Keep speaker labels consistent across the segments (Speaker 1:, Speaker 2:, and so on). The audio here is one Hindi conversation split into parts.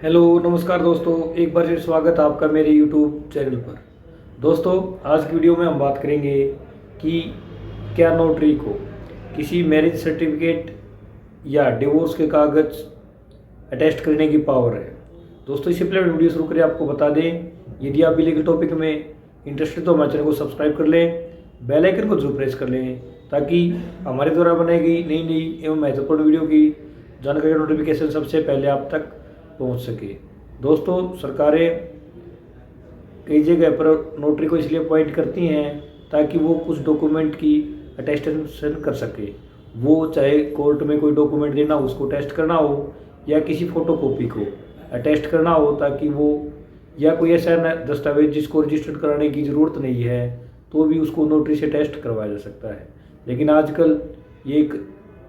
Speaker 1: हेलो नमस्कार दोस्तों, एक बार फिर स्वागत है आपका मेरे यूट्यूब चैनल पर। दोस्तों, आज की वीडियो में हम बात करेंगे कि क्या नोटरी को किसी मैरिज सर्टिफिकेट या डिवोर्स के कागज़ अटेस्ट करने की पावर है। दोस्तों, इससे पहले वीडियो शुरू करें आपको बता दें, यदि आप भी लीगल टॉपिक में इंटरेस्टेड तो हमारे चैनल को सब्सक्राइब कर लें, बेल आइकन को जरूर प्रेस कर लें ताकि हमारे द्वारा बनाई गई नई नई एवं महत्वपूर्ण वीडियो की जानकारी नोटिफिकेशन सबसे पहले आप तक पहुंच सके। दोस्तों, सरकारें कई जगह पर नोटरी को इसलिए अपॉइंट करती हैं ताकि वो कुछ डॉक्यूमेंट की अटेस्टेशन कर सके। वो चाहे कोर्ट में कोई डॉक्यूमेंट देना हो, उसको टेस्ट करना हो, या किसी फोटो कॉपी को अटेस्ट करना हो, ताकि वो या कोई ऐसा दस्तावेज जिसको रजिस्टर्ड कराने की ज़रूरत नहीं है तो भी उसको नोटरी से टेस्ट करवाया जा सकता है। लेकिन आजकल ये एक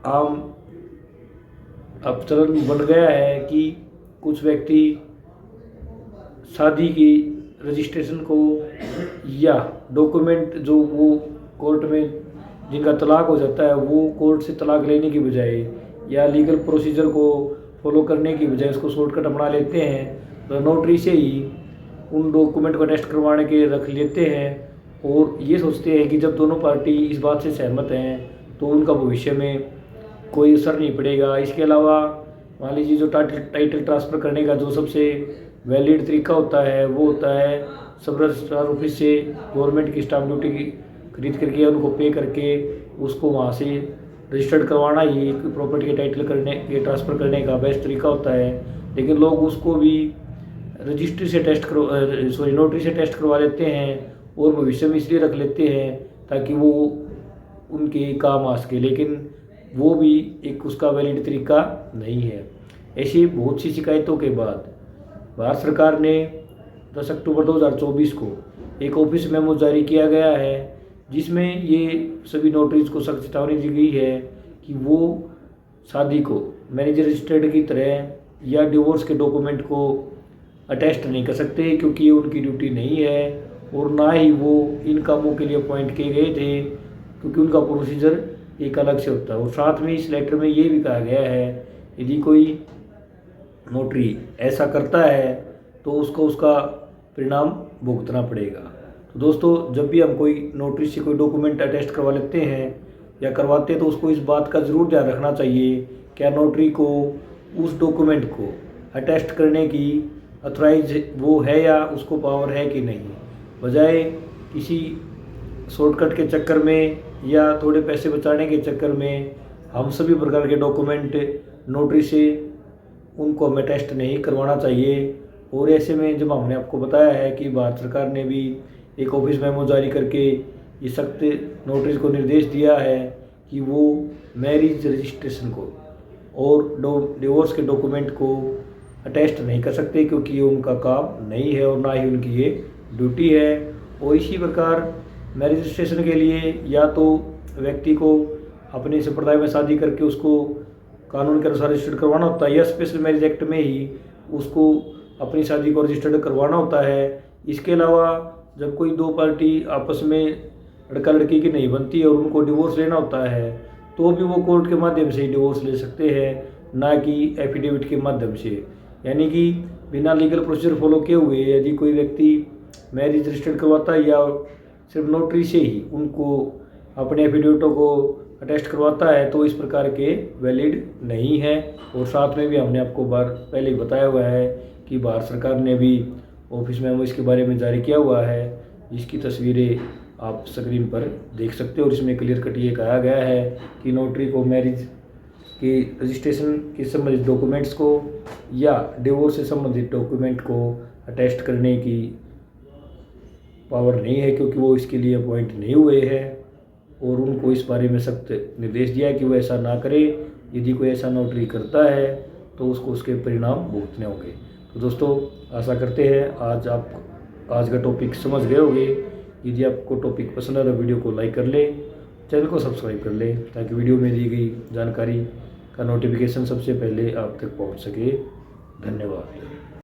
Speaker 1: आम अब चलन बन गया है कि कुछ व्यक्ति शादी की रजिस्ट्रेशन को या डॉक्यूमेंट जो वो कोर्ट में जिनका तलाक हो जाता है वो कोर्ट से तलाक लेने की बजाय या लीगल प्रोसीजर को फॉलो करने की बजाय उसको शॉर्टकट अपना लेते हैं, तो नोटरी से ही उन डॉक्यूमेंट को टेस्ट करवाने के रख लेते हैं और ये सोचते हैं कि जब दोनों पार्टी इस बात से सहमत हैं तो उनका भविष्य में कोई असर नहीं पड़ेगा। इसके अलावा मान लीजिए जो टाइटल ट्रांसफ़र करने का जो सबसे वैलिड तरीका होता है वो होता है सब रजिस्ट्रार ऑफिस से गवर्नमेंट की स्टाम्प ड्यूटी की खरीद करके उनको पे करके उसको वहाँ से रजिस्टर्ड करवाना ही प्रॉपर्टी के टाइटल करने के ट्रांसफ़र करने का बेस्ट तरीका होता है। लेकिन लोग उसको भी रजिस्ट्री से नोटरी से टेस्ट करवा लेते हैं और भविष्य में इसलिए रख लेते हैं ताकि वो उनके काम आ सके, लेकिन वो भी एक उसका वैलिड तरीका नहीं है। ऐसी बहुत सी शिकायतों के बाद भारत सरकार ने 10 अक्टूबर 2024 को एक ऑफिस मेमो जारी किया गया है जिसमें ये सभी नोटरीज को सख्त चेतावनी दी गई है कि वो शादी को मैरिज रजिस्टर्ड की तरह या डिवोर्स के डॉक्यूमेंट को अटेस्ट नहीं कर सकते, क्योंकि ये उनकी ड्यूटी नहीं है और ना ही वो इन कामों के लिए अपॉइंट किए गए थे, क्योंकि उनका प्रोसीजर एक अलग से होता है। और साथ में इस लेटर में ये भी कहा गया है यदि कोई नोटरी ऐसा करता है तो उसको उसका परिणाम भुगतना पड़ेगा। तो दोस्तों, जब भी हम कोई नोटरी से कोई डॉक्यूमेंट अटेस्ट करवा लेते हैं या करवाते हैं तो उसको इस बात का ज़रूर ध्यान रखना चाहिए क्या नोटरी को उस डॉक्यूमेंट को अटेस्ट करने की अथॉराइज वो है या उसको पावर है कि नहीं। बजाय किसी शॉर्टकट के चक्कर में या थोड़े पैसे बचाने के चक्कर में हम सभी प्रकार के डॉक्यूमेंट नोटरी से उनको हमें टेस्ट नहीं करवाना चाहिए। और ऐसे में जब हमने आपको बताया है कि भारत सरकार ने भी एक ऑफिस मेमो जारी करके ये सख्त नोटरीज को निर्देश दिया है कि वो मैरिज रजिस्ट्रेशन को और डिवोर्स के डॉक्यूमेंट को अटेस्ट नहीं कर सकते, क्योंकि ये उनका काम नहीं है और ना ही उनकी ये ड्यूटी है। और इसी प्रकार मैरिज रजिस्ट्रेशन के लिए या तो व्यक्ति को अपने संप्रदाय में शादी करके उसको कानून के अनुसार रजिस्टर्ड करवाना होता है या स्पेशल मैरिज एक्ट में ही उसको अपनी शादी को रजिस्टर्ड करवाना होता है। इसके अलावा जब कोई दो पार्टी आपस में लड़का लड़की की नहीं बनती और उनको डिवोर्स लेना होता है तो भी वो कोर्ट के माध्यम से ही डिवोर्स ले सकते हैं, ना कि एफिडेविट के माध्यम से। यानी कि बिना लीगल प्रोसीजर फॉलो किए हुए यदि कोई व्यक्ति मैरिज रजिस्टर्ड करवाता है या सिर्फ नोटरी से ही उनको अपने एफिडेविटों को अटेस्ट करवाता है तो इस प्रकार के वैलिड नहीं है। और साथ में भी हमने आपको बार पहले ही बताया हुआ है कि भारत सरकार ने भी ऑफिस मेमो इसके बारे में जारी किया हुआ है, जिसकी तस्वीरें आप स्क्रीन पर देख सकते हो। और इसमें क्लियर कट ये कहा गया है कि नोटरी को मैरिज के रजिस्ट्रेशन के संबंधित डॉक्यूमेंट्स को या डिवोर्स से संबंधित डॉक्यूमेंट को अटेस्ट करने की पावर नहीं है, क्योंकि वो इसके लिए अपॉइंट नहीं हुए हैं। और उनको इस बारे में सख्त निर्देश दिया है कि वो ऐसा ना करे। यदि कोई ऐसा नोटरी करता है तो उसको उसके परिणाम भुगतने होंगे। तो दोस्तों, आशा करते हैं आज का टॉपिक समझ गए होंगे। यदि आपको टॉपिक पसंद है तो वीडियो को लाइक कर लें, चैनल को सब्सक्राइब कर लें ताकि वीडियो में दी गई जानकारी का नोटिफिकेशन सबसे पहले आप तक पहुंच सके। धन्यवाद।